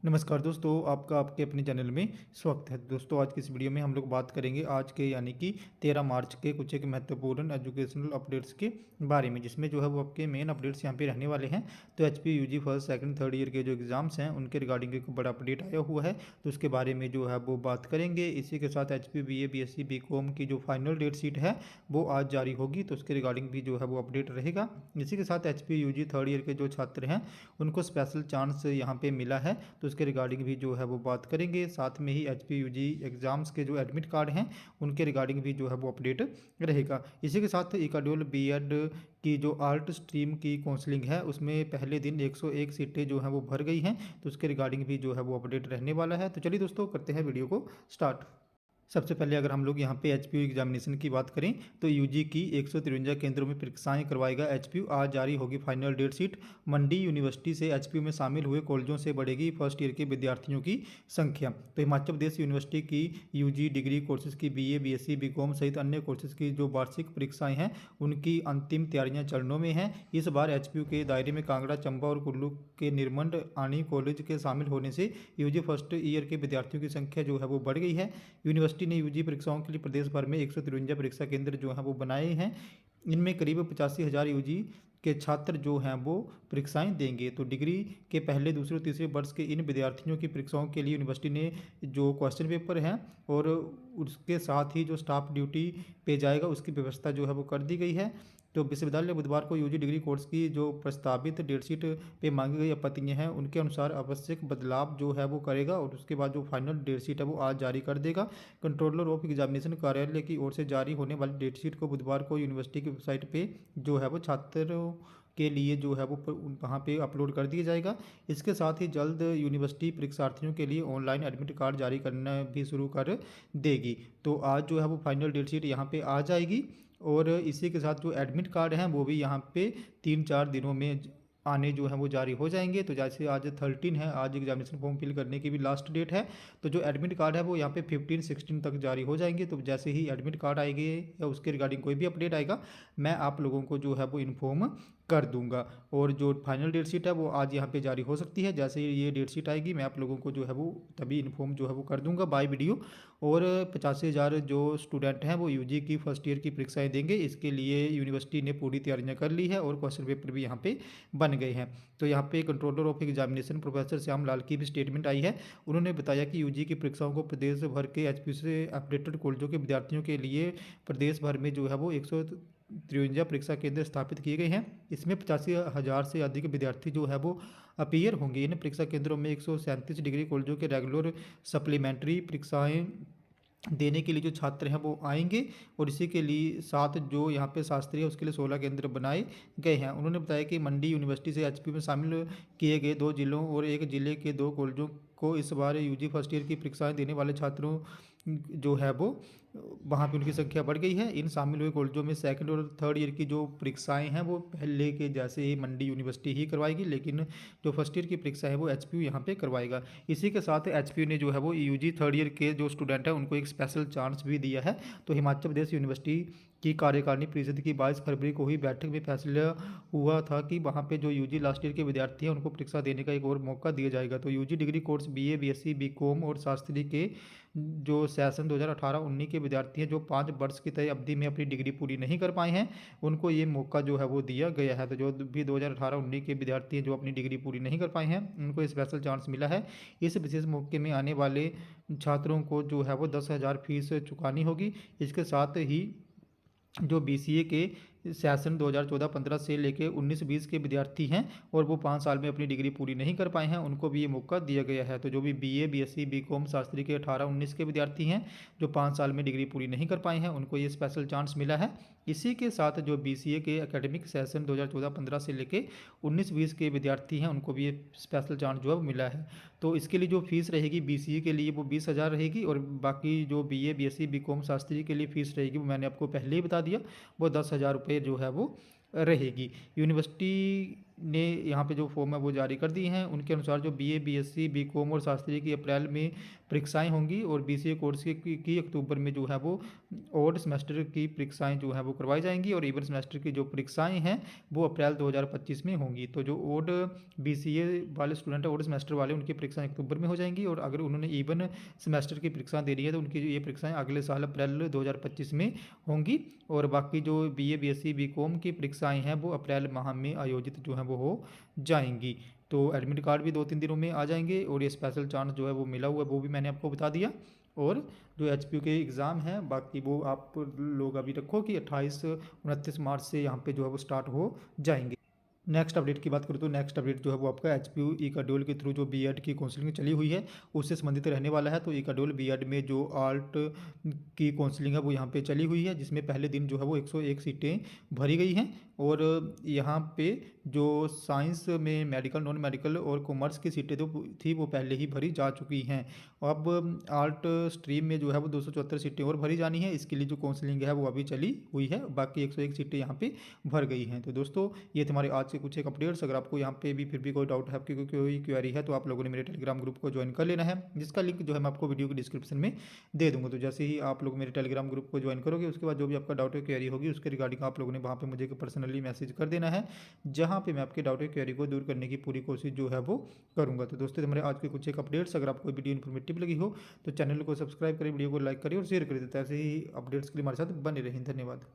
नमस्कार दोस्तों, आपका आपके अपने चैनल में स्वागत है। दोस्तों, आज की इस वीडियो में हम लोग बात करेंगे आज के यानी कि 13 मार्च के कुछ एक महत्वपूर्ण एजुकेशनल अपडेट्स के बारे में, जिसमें जो है वो आपके मेन अपडेट्स यहाँ पे रहने वाले हैं। तो HP UG first second third year के जो एग्जाम्स हैं उनके रिगार्डिंग एक बड़ा अपडेट आया हुआ है, तो उसके बारे में जो है वो बात करेंगे। इसी के साथ एचपी बीए बीएससी बीकॉम की जो फाइनल डेट शीट है वो आज जारी होगी, तो उसके रिगार्डिंग भी जो है वो अपडेट रहेगा। इसी के साथ एचपी यूजी थर्ड ईयर के जो छात्र हैं उनको स्पेशल चांस यहाँ पे मिला है, तो उसके रिगार्डिंग भी जो है वो बात करेंगे। साथ में ही एचपी यूजी एग्जाम्स के जो एडमिट कार्ड हैं उनके रिगार्डिंग भी जो है वो अपडेट रहेगा। इसी के साथ इकाड्यूल बीएड की जो आर्ट स्ट्रीम की काउंसलिंग है उसमें पहले दिन 101 सीटें जो हैं वो भर गई हैं, तो उसके रिगार्डिंग भी जो है वो अपडेट रहने वाला है। तो चलिए दोस्तों, करते हैं वीडियो को स्टार्ट। सबसे पहले अगर हम लोग यहाँ पे एचपीयू एग्जामिनेशन की बात करें तो यूजी की 153 केंद्रों में परीक्षाएं करवाएगा एचपीयू। आज जारी होगी फाइनल डेट शीट। मंडी यूनिवर्सिटी से एचपीयू में शामिल हुए कॉलेजों से बढ़ेगी फर्स्ट ईयर के विद्यार्थियों की संख्या। तो हिमाचल प्रदेश यूनिवर्सिटी की यूजी डिग्री कोर्सेज की बीए बीएससी बीकॉम सहित अन्य कोर्सेज की जो वार्षिक परीक्षाएँ हैं उनकी अंतिम तैयारियाँ चरणों में हैं। इस बार एचपीयू के दायरे में कांगड़ा, चंबा और कुल्लू के निर्मंड आनी कॉलेज के शामिल होने से यूजी फर्स्ट ईयर के विद्यार्थियों की संख्या जो है वो बढ़ गई है। यूनिवर्सिटी ने यूजी परीक्षाओं के लिए प्रदेश भर में 153 परीक्षा केंद्र जो हैं वो बनाए हैं। इनमें करीब 85,000 यूजी के छात्र जो हैं वो परीक्षाएं देंगे। तो डिग्री के पहले दूसरे और तीसरे वर्ष के इन विद्यार्थियों की परीक्षाओं के लिए यूनिवर्सिटी ने जो क्वेश्चन पेपर हैं और उसके साथ ही जो स्टाफ ड्यूटी पे जाएगा उसकी व्यवस्था जो है वो कर दी गई है। तो विश्वविद्यालय बुधवार को यूजी डिग्री कोर्स की जो प्रस्तावित डेटशीट पे मांगी गई आपत्तियां हैं उनके अनुसार आवश्यक बदलाव जो है वो करेगा और उसके बाद जो फाइनल डेटशीट है वो आज जारी कर देगा। कंट्रोलर ऑफ एग्जामिनेशन कार्यालय की ओर से जारी होने वाली डेटशीट को बुधवार को यूनिवर्सिटी की वेबसाइट पे जो है वो छात्रों के लिए जो है वो वहाँ पे अपलोड कर दिया जाएगा। इसके साथ ही जल्द यूनिवर्सिटी परीक्षार्थियों के लिए ऑनलाइन एडमिट कार्ड जारी करना भी शुरू कर देगी। तो आज जो है वो फाइनल डेटशीट यहाँ पे आ जाएगी और इसी के साथ जो एडमिट कार्ड हैं वो भी यहाँ पे 3-4 दिनों में आने जो है वो जारी हो जाएंगे। तो जैसे आज 13 है, आज एग्जामिनेशन फॉर्म फिल करने की भी लास्ट डेट है, तो जो एडमिट कार्ड है वो यहाँ पे 15-16 तक जारी हो जाएंगे। तो जैसे ही एडमिट कार्ड आएंगे या उसके रिगार्डिंग कोई भी अपडेट आएगा मैं आप लोगों को जो है वो इन्फॉर्म कर दूंगा। और जो फाइनल डेट शीट है वो आज यहाँ पे जारी हो सकती है। जैसे ही ये डेट शीट आएगी मैं आप लोगों को जो है वो तभी इन्फॉर्म जो है वो कर दूंगा बाय वीडियो। और 85,000 जो स्टूडेंट हैं वो यूजी की फर्स्ट ईयर की परीक्षाएं देंगे। इसके लिए यूनिवर्सिटी ने पूरी तैयारियां कर ली है और क्वेश्चन पेपर भी यहाँ पे बन गए हैं। तो यहाँ पे controller of examination professor Shyam Lal की भी स्टेटमेंट आई है। उन्होंने बताया कि यूजी की परीक्षाओं को प्रदेश भर के एचपीयू से अपडेटेड कॉलेजों के विद्यार्थियों के लिए प्रदेश भर में जो है वो 153 परीक्षा केंद्र स्थापित किए गए हैं। इसमें 85,000 से अधिक विद्यार्थी जो है वो अपीयर होंगे। इन परीक्षा केंद्रों में 137 डिग्री कॉलेजों के रेगुलर सप्लीमेंट्री परीक्षाएं देने के लिए जो छात्र हैं वो आएंगे और इसी के लिए साथ जो यहाँ पे शास्त्री है उसके लिए 16 केंद्र बनाए गए हैं। उन्होंने बताया कि मंडी यूनिवर्सिटी से एचपी में शामिल किए गए 2 जिलों और 1 जिले के 2 कॉलेजों को इस बार यूजी फर्स्ट ईयर की परीक्षाएं देने वाले छात्रों जो है वो वहाँ पे उनकी संख्या बढ़ गई है। इन शामिल हुए कॉलेजों में सेकंड और थर्ड ईयर की जो परीक्षाएं हैं वो पहले के जैसे ही मंडी यूनिवर्सिटी ही करवाएगी, लेकिन जो फर्स्ट ईयर की परीक्षा है वो एचपीयू यहाँ पे करवाएगा। इसी के साथ एचपीयू ने जो है वो यूजी थर्ड ईयर के जो स्टूडेंट हैं उनको एक स्पेशल चांस भी दिया है। तो हिमाचल प्रदेश यूनिवर्सिटी की कार्यकारिणी परिषद की 22 फरवरी को हुई बैठक में फैसला हुआ था कि वहाँ पे जो यूजी लास्ट ईयर के विद्यार्थी हैं उनको परीक्षा देने का एक और मौका दिया जाएगा। तो UG degree course BA BSc BCom और शास्त्री के जो सेशन 2018-19 के विद्यार्थी हैं जो 5 वर्ष की तय अवधि में अपनी डिग्री पूरी नहीं कर पाए हैं उनको ये मौका जो है वो दिया गया है। तो जो भी 2018-19 के विद्यार्थी हैं जो अपनी डिग्री पूरी नहीं कर पाए हैं उनको स्पेशल चांस मिला है। इस विशेष मौके में आने वाले छात्रों को जो है वो 10,000 फीस चुकानी होगी। इसके साथ ही जो बीसीए के सेशन 2014-15 से लेके 19-20 के विद्यार्थी हैं और वो 5 साल में अपनी डिग्री पूरी नहीं कर पाए हैं उनको भी ये मौका दिया गया है। तो जो भी बीए बीएससी बीकॉम शास्त्री के 18-19 के विद्यार्थी हैं जो 5 साल में डिग्री पूरी नहीं कर पाए हैं उनको ये स्पेशल चांस मिला है। इसी के साथ जो बीसीए के एकेडमिक सेशन 2014-15 से लेके 19-20 के विद्यार्थी हैं उनको भी ये स्पेशल चांस जो है मिला है। तो इसके लिए जो फीस रहेगी बीसीए के लिए वो 20,000 रहेगी और बाकी जो बीए बीएससी बीकॉम शास्त्री के लिए फीस रहेगी वो मैंने आपको पहले ही बता दिया, वो 10,000 रुपये जो है वो रहेगी। यूनिवर्सिटी ने यहाँ पे जो फॉर्म है वो जारी कर दी हैं। उनके अनुसार जो बीए, बीएससी, बीकॉम और शास्त्री की अप्रैल में परीक्षाएं होंगी और बीसीए कोर्स की अक्टूबर में जो है वो ऑड सेमेस्टर की परीक्षाएं जो है वो करवाई जाएंगी और इवन सेमेस्टर की जो परीक्षाएं हैं वो अप्रैल 2025 में होंगी। तो जो ऑड बीसीए वाले स्टूडेंट है, ऑड सेमेस्टर वाले, उनकी परीक्षाएं अक्टूबर में हो जाएंगी और अगर उन्होंने इवन सेमेस्टर की परीक्षा दे रही है तो उनकी ये परीक्षाएं अगले साल अप्रैल 2025 में होंगी। और बाकी जो बीए, बीएससी, बीकॉम की परीक्षाएं हैं वो अप्रैल माह में आयोजित जो है वो हो जाएंगी। तो एडमिट कार्ड भी 2-3 दिनों में आ जाएंगे और ये स्पेशल चांस जो है वो मिला हुआ है वो भी मैंने आपको बता दिया। और जो एचपीयू के एग्ज़ाम हैं बाकी वो आप लोग अभी रखो कि 28-29 मार्च से यहाँ पे जो है वो स्टार्ट हो जाएंगे। नेक्स्ट अपडेट की बात करूँ तो नेक्स्ट अपडेट जो है वो आपका एचपीयू ई-कैडूल के थ्रू जो बीएड की काउंसलिंग चली हुई है उससे संबंधित रहने वाला है। तो ई-कैडूल बीएड में जो आर्ट की काउंसलिंग है वो यहाँ पे चली हुई है, जिसमें पहले दिन जो है वो 101 सीटें भरी गई हैं और यहाँ पे जो साइंस में मेडिकल, नॉन मेडिकल और कॉमर्स की सीटें तो थी वो पहले ही भरी जा चुकी हैं। अब आर्ट स्ट्रीम में जो है वो 274 सीटें और भरी जानी है। इसके लिए जो काउंसलिंग है वो अभी चली हुई है, बाकी 101 सीटें यहाँ पे भर गई हैं। तो दोस्तों ये थे हमारे आज के कुछ एक अपडेट्स। अगर आपको यहाँ पे भी फिर भी कोई डाउट है, आपकी कोई क्वेरी है, तो आप लोगों ने मेरे टेलीग्राम ग्रुप को ज्वाइन कर लेना है, जिसका लिंक जो है मैं आपको वीडियो की डिस्क्रिप्शन में दे दूँगा। तो जैसे ही आप लोग मेरे टेलीग्राम ग्रुप को ज्वाइन करोगे उसके बाद जो भी आपका डाउट या क्वेरी होगी उसके रिगार्डिंग आप लोगों ने वहाँ पर मुझे पर्सनली मैसेज कर देना है, जहाँ पर मैं आपके डाउट या क्वेरी को दूर करने की पूरी कोशिश जो है वो करूँगा। तो दोस्तों हमारे आज के कुछ एक अपडेट्स, अगर आपको वीडियो इन्फॉर्मेटिव लगी हो तो चैनल को सब्सक्राइब करें, वीडियो को लाइक करें और शेयर करें। तो ऐसे ही अपडेट्स के लिए हमारे साथ बने रहें। धन्यवाद।